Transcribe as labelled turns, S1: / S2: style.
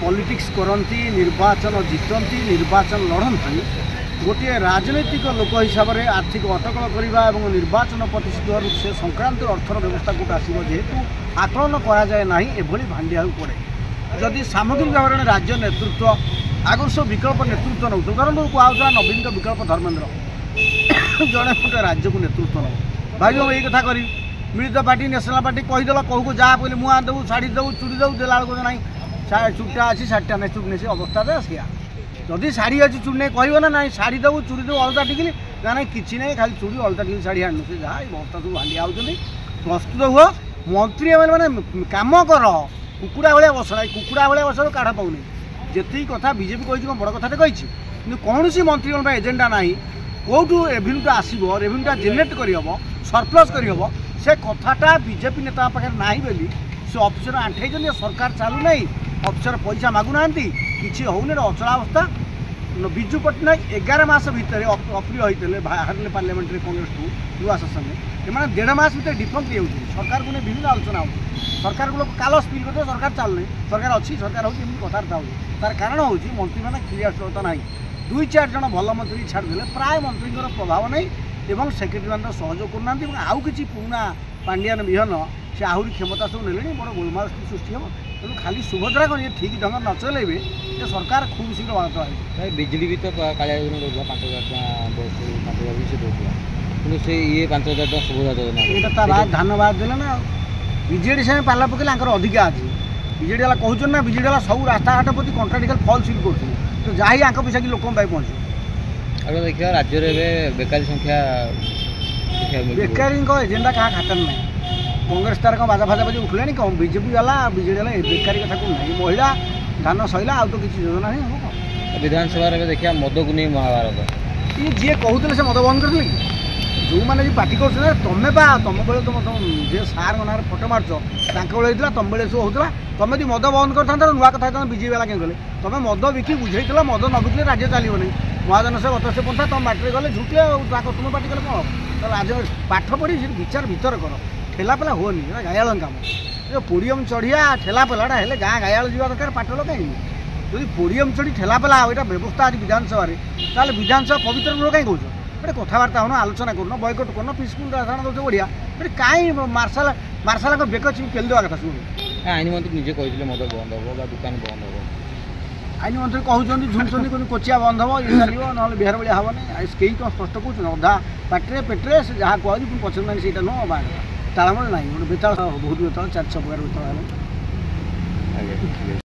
S1: politics करती निर्वाचन जीतती निर्वाचन लड़ती गोटे राजनैतिक लोक हिसाब से आर्थिक अटकल करने और निर्वाचन प्रतिशोध से संक्रांत अर्थर व्यवस्था कूट आसो जेहेतु आकलन कराए ना एभली भांडिया पड़े जदि सामग्रिक भाव में राज्य नेतृत्व आगुरी सब विकल्प नेतृत्व नौ धरतु कहला नवीन विकल्प धर्मेन्द्र जड़े गोटे राज्य को नेतृत्व नौ भाई ये कथा करी मिलित पार्टी नेशनल पार्टी कहीदेल कहू जा पहले मुआ देव शाढ़ी देव चूड़ी देव देला ना चुटा अच्छी शाढ़ीटा नहीं चुड़ी नहीं अवस्था दे सिया जदि शाढ़ी अच्छी चुड़ी नहीं कह ना ना शाढ़ी देव चूड़ी देव अलता टिकली ना ना कि नहीं खाली चूड़ी अलता टिकली शाढ़ी आणु से जहाँ अवस्था सब भांडिया होती प्रस्तुत हुआ मंत्री मैंने कम कर कुकुड़ा भाया बस ना कुकुड़ा भाया बस काढ़ पाऊनी जी कथा बीजेपी कही बड़ कथा कही कौन सी मंत्री एजेंडा ना कौटू रेवेन्यूटा आसो रेवेन्यूटा जेनेट करहब सरप्लस करहब से कथाटा बीजेपी नेता पाखे ना बोली से अफिसर आंठे सरकार चलू ना अफिसर पैसा मागुना कि होने अचलावस्था विजु पट्टनायक 11 मास भितर अप्रिय होते बाहर पार्लियामेंट कांग्रेस को नुआ शासन में 1.5 मास भितर डिफंक्ट हो सरकार को नहीं विभिन्न आलोचना हो सरकार को लोग काल स्पीड करते सरकार चलुनी सरकार अच्छी सरकार होती कथबार्ता हो तार कारण हूँ मंत्री मैंने क्रियाशीलता ना 2-4 जन भल मंत्री छाड़देले प्राय मंत्री प्रभाव नहीं एवं सेक्रेटरी मान सहयोग करना आउ कि पुराना पांडियान विहन से आहरी क्षमता सब ने बड़ गोलमाल सृष्टि हम तेणु खाली सुभद्रा कौन ये ठीक ढंग न चलेबे ये सरकार खूब शीघ्र भारत आए
S2: बिजली भी तो कालिया योजना 5,000 से दूसरा से ये 5,000 सुभद्रा योजना
S1: ये धान बाद देले ना बीजेडी से पाला पकड़े अधिका अच्छी बीजेडी वाला कहते ना बीजेडी वाला सब रास्ता घाट प्रति कन्ट्राक्टिकल फल सिल कर तो जहाँ ही पैसा कि लोक पहुँचे
S2: अगर देखिए राज्य में बेकारी संख्या
S1: बेकारी एजेंडा क्या खाता ना कांग्रेस तार कौन बाजा फाजा बाजी उठले कौन बीजेपी वाला बीजेडी वाला बेकारी कथा कौन ना महिला धान सैला आउ तो किसी योजना नहीं हम
S2: विधानसभा में देखिए मद को नहीं महाभारत
S1: ये जी कहते से मद बंद कर जो मैंने पार्टी कर तुम बा तुम बेले तुम जे सार ना फोटो मार्च बेले होता तुम बेले सब होता तुम यदि मद बंद करता नुआ कथा बीजेपी वाला क्या कले तुम मद बिकी बुझे मद न बिकले राज्य चलो नहीं महाजन से गत से पंथा तुम बाटे गले झुटे तुम पार्टी कले कौन तो आज पाठ पढ़ी विचार भीतर कर ठेला पेला होनी गायाल कम जो पोडियम चढ़िया ठेला पेलाटा हेल्ले गाँ गायाल जा दरकार पाठ लोक कहीं जब पोडियम चढ़ी ठेला पेला यहाँ व्यवस्था आज विधानसभा ताल विधानसभा पवित्र गृह कहीं कौन गोटे कथबार्ता हो आलोचना करना बयकट करना पिसफुल राजधान दौर बढ़िया कहीं मार्शाल बेक पेल देवा कथा शुभ
S2: आईन मंत्री निजे कहते मद बंद हम दुकान बंद हम
S1: आईन मंत्री कहते झुमुंट कोचिया बंद हम ये चलो ना बिहार भाया हेनी कई कौन स्पष्ट कौन अधा पाटे पेटे से जहाँ कहूँ पचर मानी से तालमेल ना गोटे बेताल बहुत बेताल 400 प्रकार बेताल